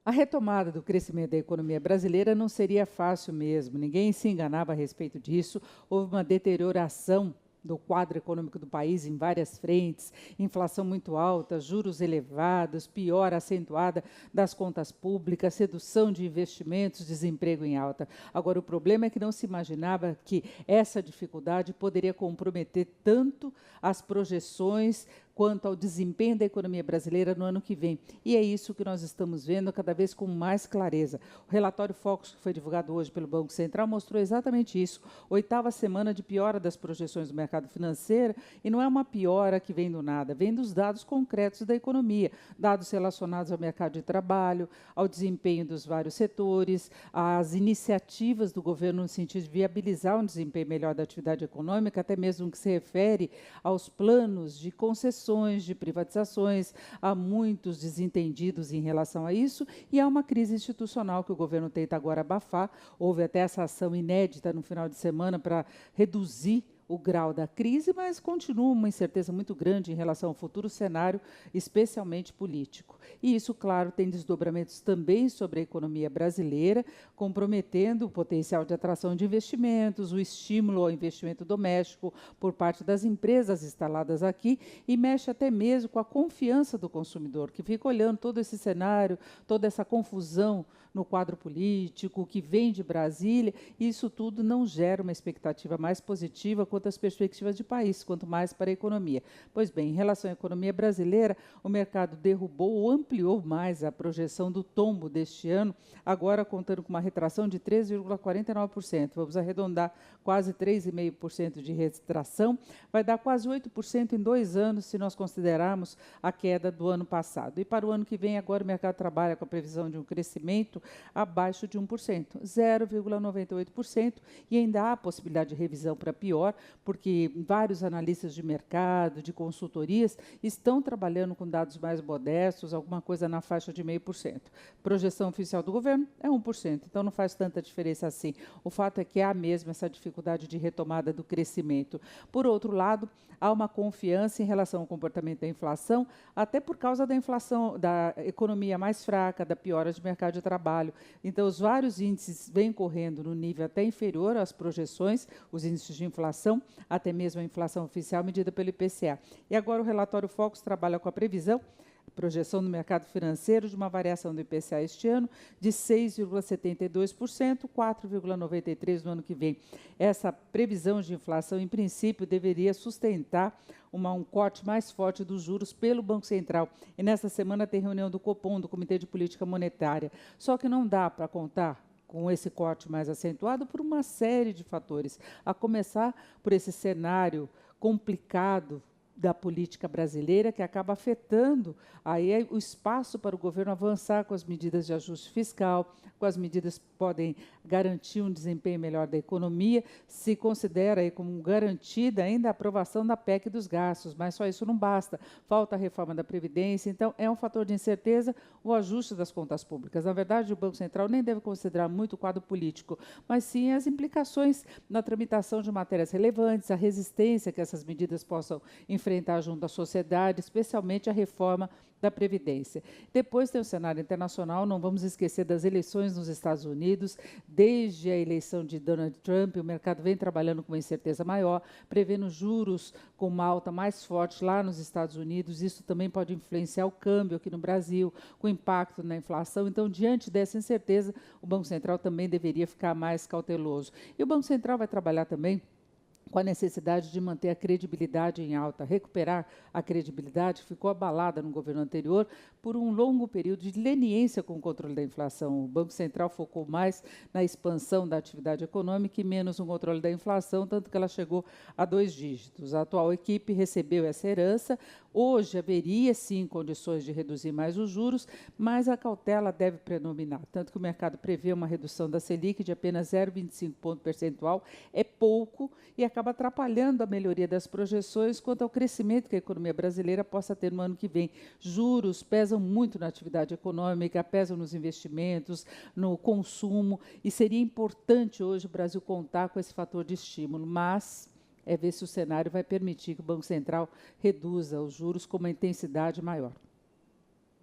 A retomada do crescimento da economia brasileira não seria fácil mesmo, ninguém se enganava a respeito disso. Houve uma deterioração do quadro econômico do país em várias frentes, inflação muito alta, juros elevados, piora acentuada das contas públicas, redução de investimentos, desemprego em alta. Agora, o problema é que não se imaginava que essa dificuldade poderia comprometer tanto as projeções quanto ao desempenho da economia brasileira no ano que vem. E é isso que nós estamos vendo cada vez com mais clareza. O relatório Focus, que foi divulgado hoje pelo Banco Central, mostrou exatamente isso. Oitava semana de piora das projeções do mercado financeiro, e não é uma piora que vem do nada, vem dos dados concretos da economia, dados relacionados ao mercado de trabalho, ao desempenho dos vários setores, às iniciativas do governo no sentido de viabilizar um desempenho melhor da atividade econômica, até mesmo no que se refere aos planos de concessões, de privatizações. Há muitos desentendidos em relação a isso e há uma crise institucional que o governo tenta agora abafar. Houve até essa ação inédita no final de semana para reduzir o grau da crise, mas continua uma incerteza muito grande em relação ao futuro cenário, especialmente político. E isso, claro, tem desdobramentos também sobre a economia brasileira, comprometendo o potencial de atração de investimentos, o estímulo ao investimento doméstico por parte das empresas instaladas aqui, e mexe até mesmo com a confiança do consumidor, que fica olhando todo esse cenário, toda essa confusão no quadro político, que vem de Brasília, e isso tudo não gera uma expectativa mais positiva quanto às perspectivas de país, quanto mais para a economia. Pois bem, em relação à economia brasileira, o mercado derrubou ou ampliou mais a projeção do tombo deste ano, agora contando com uma retração de 3,49%. Vamos arredondar quase 3,5% de retração, vai dar quase 8% em 2 anos, se nós considerarmos a queda do ano passado. E para o ano que vem, agora o mercado trabalha com a previsão de um crescimento abaixo de 1%, 0,98%, e ainda há possibilidade de revisão para pior, porque vários analistas de mercado, de consultorias, estão trabalhando com dados mais modestos, alguma coisa na faixa de 0,5%. Projeção oficial do governo é 1%, então não faz tanta diferença assim. O fato é que há mesmo essa dificuldade de retomada do crescimento. Por outro lado, há uma confiança em relação ao comportamento da inflação, até por causa da inflação, da economia mais fraca, da piora de mercado de trabalho. Então, os vários índices vêm correndo no nível até inferior às projeções, os índices de inflação, até mesmo a inflação oficial medida pelo IPCA. E agora o relatório Focus trabalha com a previsão, projeção do mercado financeiro de uma variação do IPCA este ano de 6,72%, 4,93% no ano que vem. Essa previsão de inflação, em princípio, deveria sustentar um corte mais forte dos juros pelo Banco Central. E nesta semana tem reunião do Copom, do Comitê de Política Monetária. Só que não dá para contar com esse corte mais acentuado por uma série de fatores, a começar por esse cenário complicado da política brasileira, que acaba afetando aí o espaço para o governo avançar com as medidas de ajuste fiscal, com as medidas que podem garantir um desempenho melhor da economia. Se considera aí como garantida ainda a aprovação da PEC dos gastos, mas só isso não basta. Falta a reforma da Previdência, então é um fator de incerteza o ajuste das contas públicas. Na verdade, o Banco Central nem deve considerar muito o quadro político, mas sim as implicações na tramitação de matérias relevantes, a resistência que essas medidas possam enfrentar junto à sociedade, especialmente a reforma da Previdência. Depois tem o cenário internacional, não vamos esquecer das eleições nos Estados Unidos. Desde a eleição de Donald Trump, o mercado vem trabalhando com uma incerteza maior, prevendo juros com uma alta mais forte lá nos Estados Unidos. Isso também pode influenciar o câmbio aqui no Brasil, com impacto na inflação. Então, diante dessa incerteza, o Banco Central também deveria ficar mais cauteloso. E o Banco Central vai trabalhar também com a necessidade de manter a credibilidade em alta, recuperar a credibilidade que ficou abalada no governo anterior por um longo período de leniência com o controle da inflação. O Banco Central focou mais na expansão da atividade econômica e menos no controle da inflação, tanto que ela chegou a 2 dígitos. A atual equipe recebeu essa herança. Hoje haveria, sim, condições de reduzir mais os juros, mas a cautela deve predominar, tanto que o mercado prevê uma redução da Selic de apenas 0,25 ponto percentual, é pouco, e acaba atrapalhando a melhoria das projeções quanto ao crescimento que a economia brasileira possa ter no ano que vem. Juros pesam muito na atividade econômica, pesam nos investimentos, no consumo, e seria importante hoje o Brasil contar com esse fator de estímulo, mas é ver se o cenário vai permitir que o Banco Central reduza os juros com uma intensidade maior.